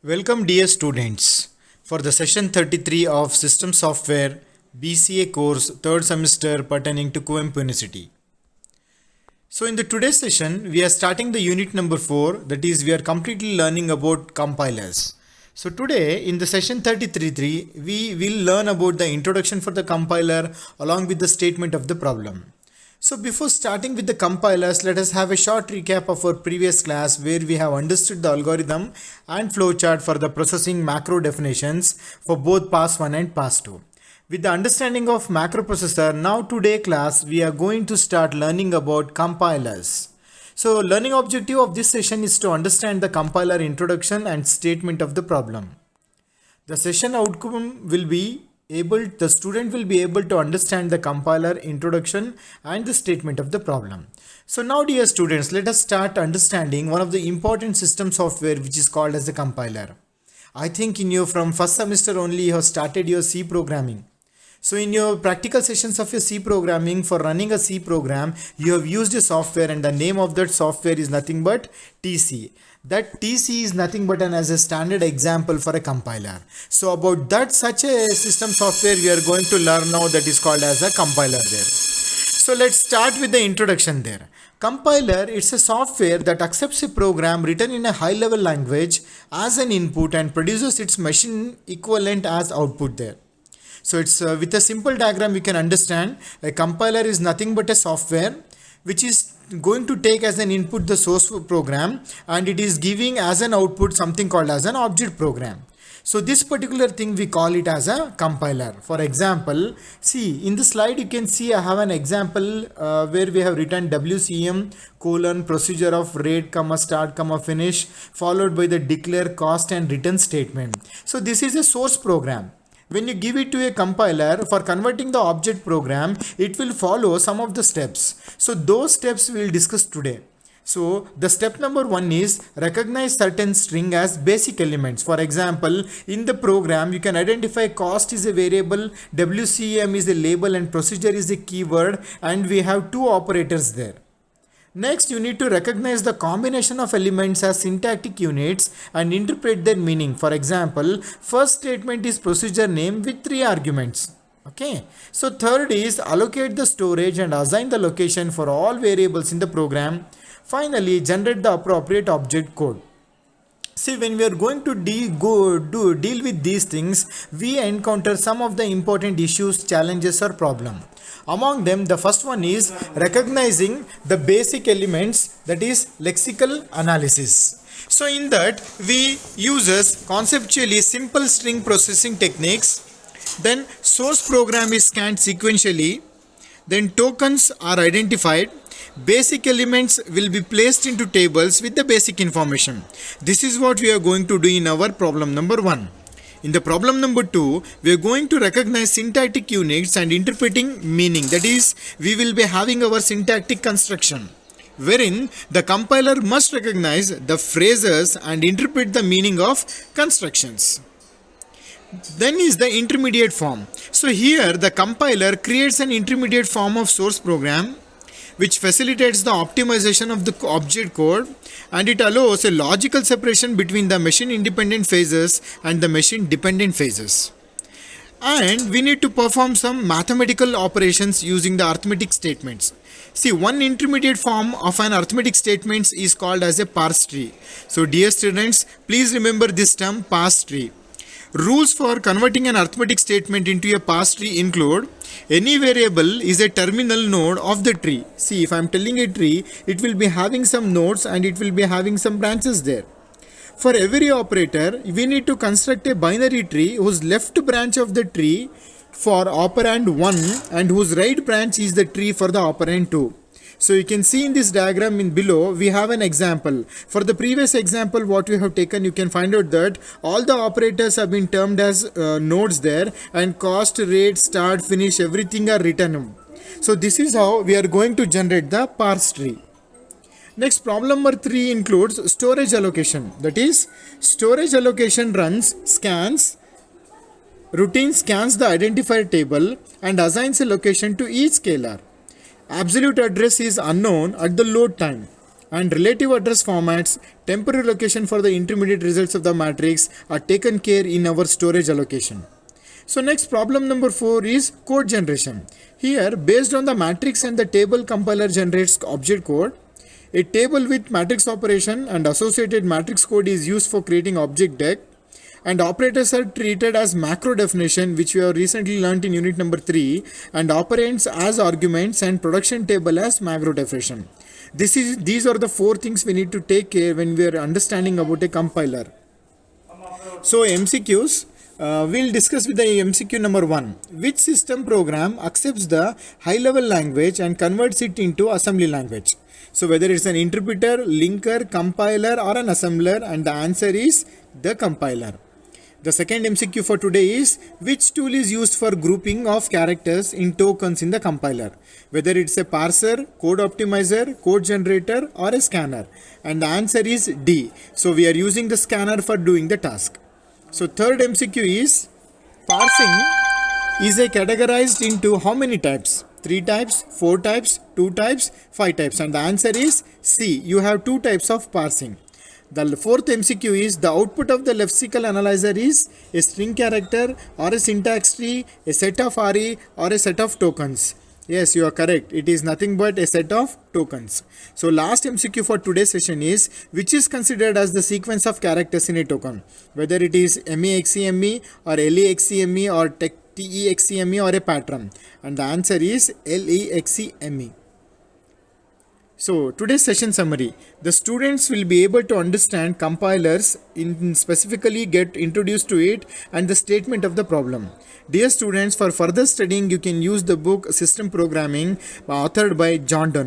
Welcome dear students for the session 33 of System Software BCA course 3rd semester pertaining to Kuvempu University. So in the today's session we are starting the unit number 4, that is we are completely learning about compilers. So today in the session 33 we will learn about the introduction for the compiler along with the statement of the problem. So before starting with the compilers, let us have a short recap of our previous class where we have understood the algorithm and flowchart for the processing macro definitions for both pass1 and pass2. With the understanding of macro processor, now today class we are going to start learning about compilers. So learning objective of this session is to understand the compiler introduction and statement of the problem. The session outcome will be the student will be able to understand the compiler introduction and the statement of the problem. So now dear students, let us start understanding one of the important system software which is called as the compiler. I think from first semester only you have started your C programming. So in your practical sessions of your C programming, for running a C program, you have used a software and the name of that software is nothing but TC. That TC is nothing but as a standard example for a compiler. So about that such a system software we are going to learn now, that is called as a compiler there. So let's start with the introduction there. Compiler, it's a software that accepts a program written in a high level language as an input and produces its machine equivalent as output there. So it's with a simple diagram you can understand a compiler is nothing but a software which is going to take as an input the source program and it is giving as an output something called as an object program. So this particular thing we call it as a compiler. For example, see in the slide you can see I have an example where we have written WCM : procedure of rate, start, finish, followed by the declare, cost and return statement. So this is a source program. When you give it to a compiler for converting the object program, it will follow some of the steps. So those steps we will discuss today. So the step number 1 is recognize certain string as basic elements. For example, in the program you can identify cost is a variable, WCM is a label and procedure is a keyword, and we have two operators there. Next, you need to recognize the combination of elements as syntactic units and interpret their meaning. For example, first statement is procedure name with 3 arguments. Okay. So third is allocate the storage and assign the location for all variables in the program. Finally, generate the appropriate object code. See, when we are going to deal with these things, we encounter some of the important issues, challenges or problem. Among them, the first one is recognizing the basic elements, that is lexical analysis. So in that, we uses conceptually simple string processing techniques. Then source program is scanned sequentially. Then tokens are identified. Basic elements will be placed into tables with the basic information. This is what we are going to do in our problem number 1. In the problem number 2, we are going to recognize syntactic units and interpreting meaning. That is, we will be having our syntactic construction, wherein the compiler must recognize the phrases and interpret the meaning of constructions. Then is the intermediate form. So here the compiler creates an intermediate form of source program which facilitates the optimization of the object code, and it allows a logical separation between the machine independent phases and the machine dependent phases. And we need to perform some mathematical operations using the arithmetic statements. See, one intermediate form of an arithmetic statement is called as a parse tree. So dear students, please remember this term, parse tree. Rules for converting an arithmetic statement into a parse tree include any variable is a terminal node of the tree. See, if I am telling a tree, it will be having some nodes and it will be having some branches there. For every operator, we need to construct a binary tree whose left branch of the tree for operand 1 and whose right branch is the tree for the operand 2. So you can see in this diagram in below, we have an example. For the previous example what we have taken, you can find out that all the operators have been termed as nodes there, and cost, rate, start, finish, everything are written. So this is how we are going to generate the parse tree. Next, problem number 3 includes storage allocation. That is, storage allocation routine scans the identifier table and assigns a location to each scalar. Absolute address is unknown at the load time. and relative address formats, temporary location for the intermediate results of the matrix are taken care in our storage allocation. So next, problem number 4 is code generation. Here, based on the matrix and the table, compiler generates object code. A table with matrix operation and associated matrix code is used for creating object deck, and operators are treated as macro definition, which we have recently learnt in unit number 3, and operands as arguments and production table as macro definition. These are the 4 things we need to take care when we are understanding about a compiler. So MCQs, we'll discuss with the MCQ number 1. Which system program accepts the high level language and converts it into assembly language? So whether it's an interpreter, linker, compiler or an assembler, and the answer is the compiler. The second MCQ for today is which tool is used for grouping of characters in tokens in the compiler? Whether it's a parser, code optimizer, code generator or a scanner, and the answer is D. So we are using the scanner for doing the task. So third MCQ is parsing is categorized into how many types? 3 types, 4 types, 2 types, 5 types, and the answer is C. You have 2 types of parsing. The fourth MCQ is the output of the lexical analyzer is a string character or a syntax tree, a set of array or a set of tokens. Yes, you are correct. It is nothing but a set of tokens. So last MCQ for today's session is which is considered as the sequence of characters in a token, whether it is MEXCME or LEXCME or TEXCME or a pattern, and the answer is LEXCME. So today's session summary, the students will be able to understand compilers, specifically get introduced to it and the statement of the problem. Dear students, for further studying you can use the book System Programming authored by John Donne.